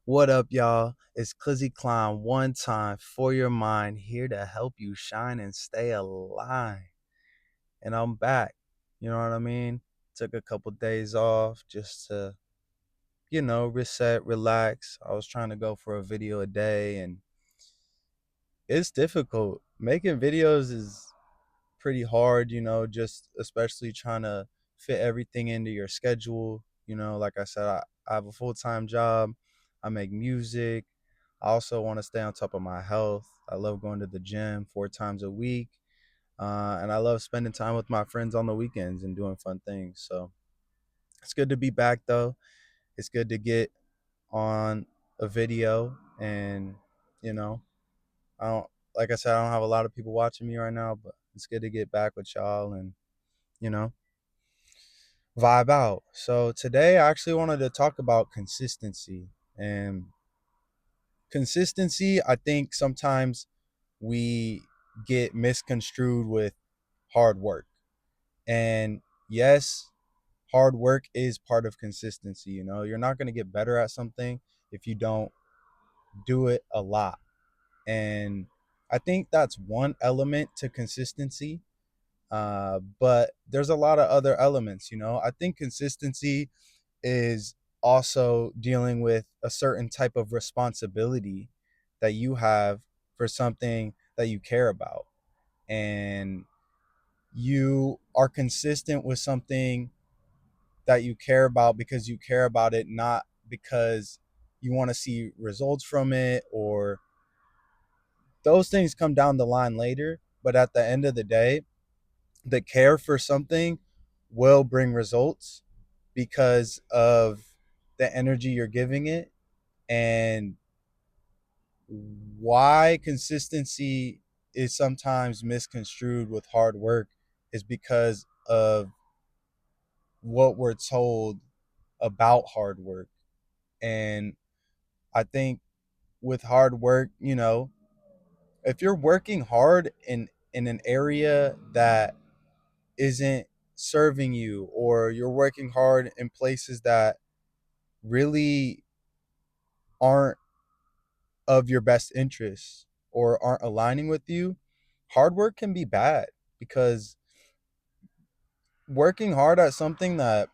What up, y'all? It's Clizzy Klein, one time for your mind, here to help you shine and stay alive. And I'm back. You know what I mean? Took a couple days off just to, reset, relax. I was trying to go for a video a day, and it's difficult. Making videos is pretty hard, just especially trying to fit everything into your schedule. Like I said, I have a full time job, I make music. I also want to stay on top of my health. I love going to the gym 4 times a week. And I love spending time with my friends on the weekends and doing fun things. So it's good to be back, though. It's good to get on a video. And, you know, I don't, like I said, I don't have a lot of people watching me right now, but it's good to get back with y'all and, you know, vibe out. So today I actually wanted to talk about consistency. And consistency, I think sometimes we get misconstrued with hard work. And yes, hard work is part of consistency. You're not going to get better at something if you don't do it a lot. And I think that's one element to consistency. But there's a lot of other elements. I think consistency is also dealing with a certain type of responsibility that you have for something that you care about. And you are consistent with something that you care about because you care about it, not because you want to see results from it, or those things come down the line later. But at the end of the day, the care for something will bring results because of the energy you're giving it. And why consistency is sometimes misconstrued with hard work is because of what we're told about hard work. And I think with hard work, if you're working hard in an area that isn't serving you, or you're working hard in places that really aren't of your best interests or aren't aligning with you, hard work can be bad, because working hard at something that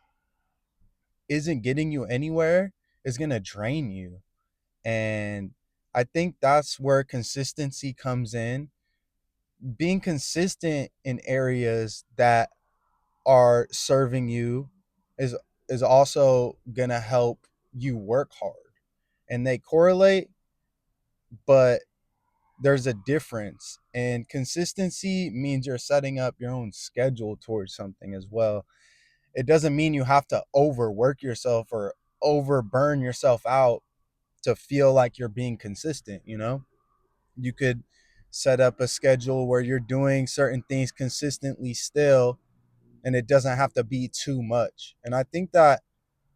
isn't getting you anywhere is going to drain you. And I think that's where consistency comes in. Being consistent in areas that are serving you is also going to help you work hard. And they correlate, but there's a difference. And consistency means you're setting up your own schedule towards something as well. It doesn't mean you have to overwork yourself or overburn yourself out to feel like you're being consistent. You could set up a schedule where you're doing certain things consistently still, and it doesn't have to be too much. And I think that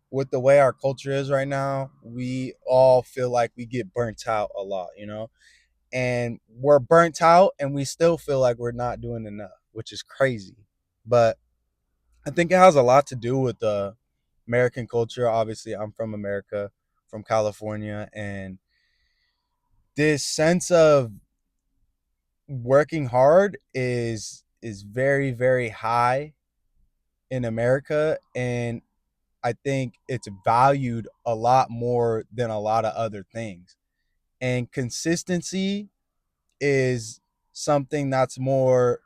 with the way our culture is right now, we all feel like we get burnt out a lot. And we're burnt out and we still feel like we're not doing enough, which is crazy. But I think it has a lot to do with the American culture. Obviously, I'm from America, from California, and this sense of working hard is very, very high in America. And I think it's valued a lot more than a lot of other things. And consistency is something that's more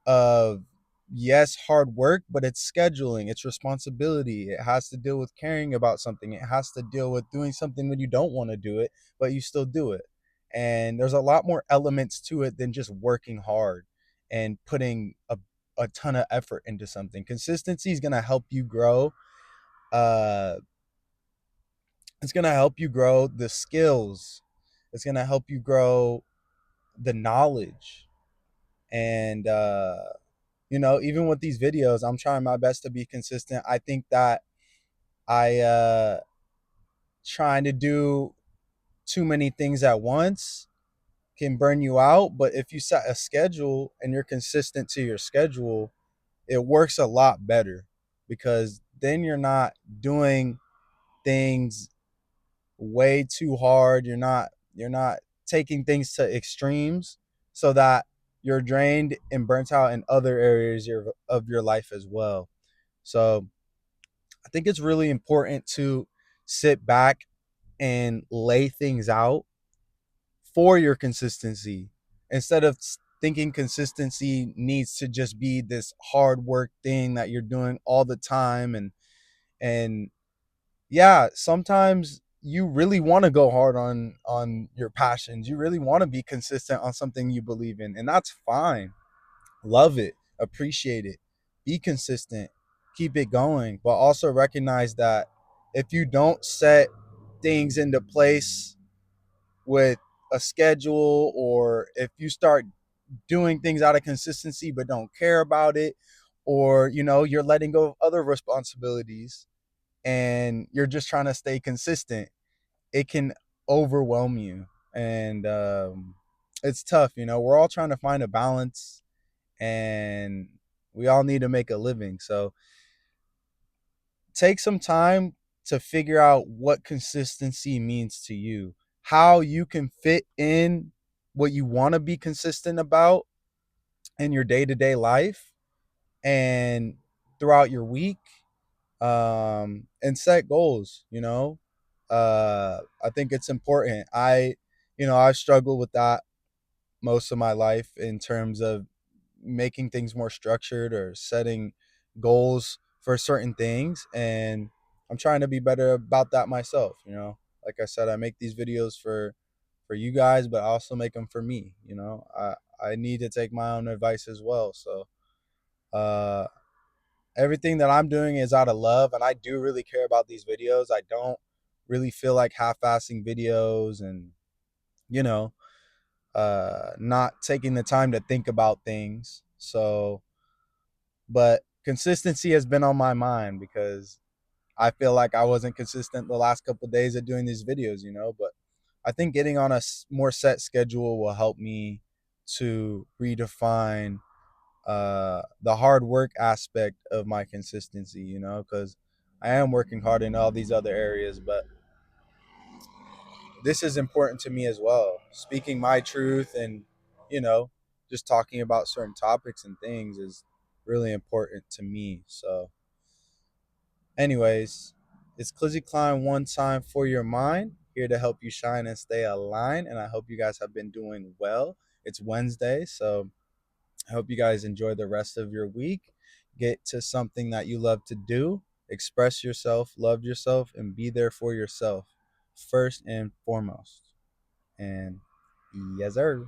of, yes, hard work, but it's scheduling, it's responsibility. It has to deal with caring about something. It has to deal with doing something when you don't want to do it, but you still do it. And there's a lot more elements to it than just working hard and putting a ton of effort into something. Consistency is going to help you grow. Uh, it's going to help you grow the skills. It's going to help you grow the knowledge. And, even with these videos, I'm trying my best to be consistent. I think that I trying to do too many things at once can burn you out. But if you set a schedule and you're consistent to your schedule, it works a lot better, because then you're not doing things way too hard. You're not taking things to extremes so that you're drained and burnt out in other areas of your life as well. So I think it's really important to sit back and lay things out for your consistency instead of thinking consistency needs to just be this hard work thing that you're doing all the time. And yeah, sometimes you really want to go hard on your passions. You really want to be consistent on something you believe in, and that's fine. Love it, appreciate it, be consistent, keep it going, but also recognize that if you don't set things into place with a schedule, or if you start doing things out of consistency but don't care about it, or you're letting go of other responsibilities and you're just trying to stay consistent, it can overwhelm you. And it's tough. We're all trying to find a balance, and we all need to make a living. So take some time to figure out what consistency means to you, how you can fit in what you want to be consistent about in your day-to-day life and throughout your week, and set goals. I think it's important. I've struggled with that most of my life in terms of making things more structured or setting goals for certain things, and I'm trying to be better about that myself. Like I said, I make these videos for you guys, but I also make them for me. I need to take my own advice as well. So uh everything that I'm doing is out of love, and I do really care about these videos. I don't really feel like half-assing videos and you know not taking the time to think about things. So, but consistency has been on my mind because I feel like I wasn't consistent the last couple of days of doing these videos, but I think getting on a more set schedule will help me to redefine the hard work aspect of my consistency, because I am working hard in all these other areas, but this is important to me as well. Speaking my truth and, you know, just talking about certain topics and things is really important to me. So, anyways, it's Clizzy Klein, one time for your mind, here to help you shine and stay aligned. And I hope you guys have been doing well. It's Wednesday, so I hope you guys enjoy the rest of your week. Get to something that you love to do, express yourself, love yourself, and be there for yourself first and foremost. And yes, sir.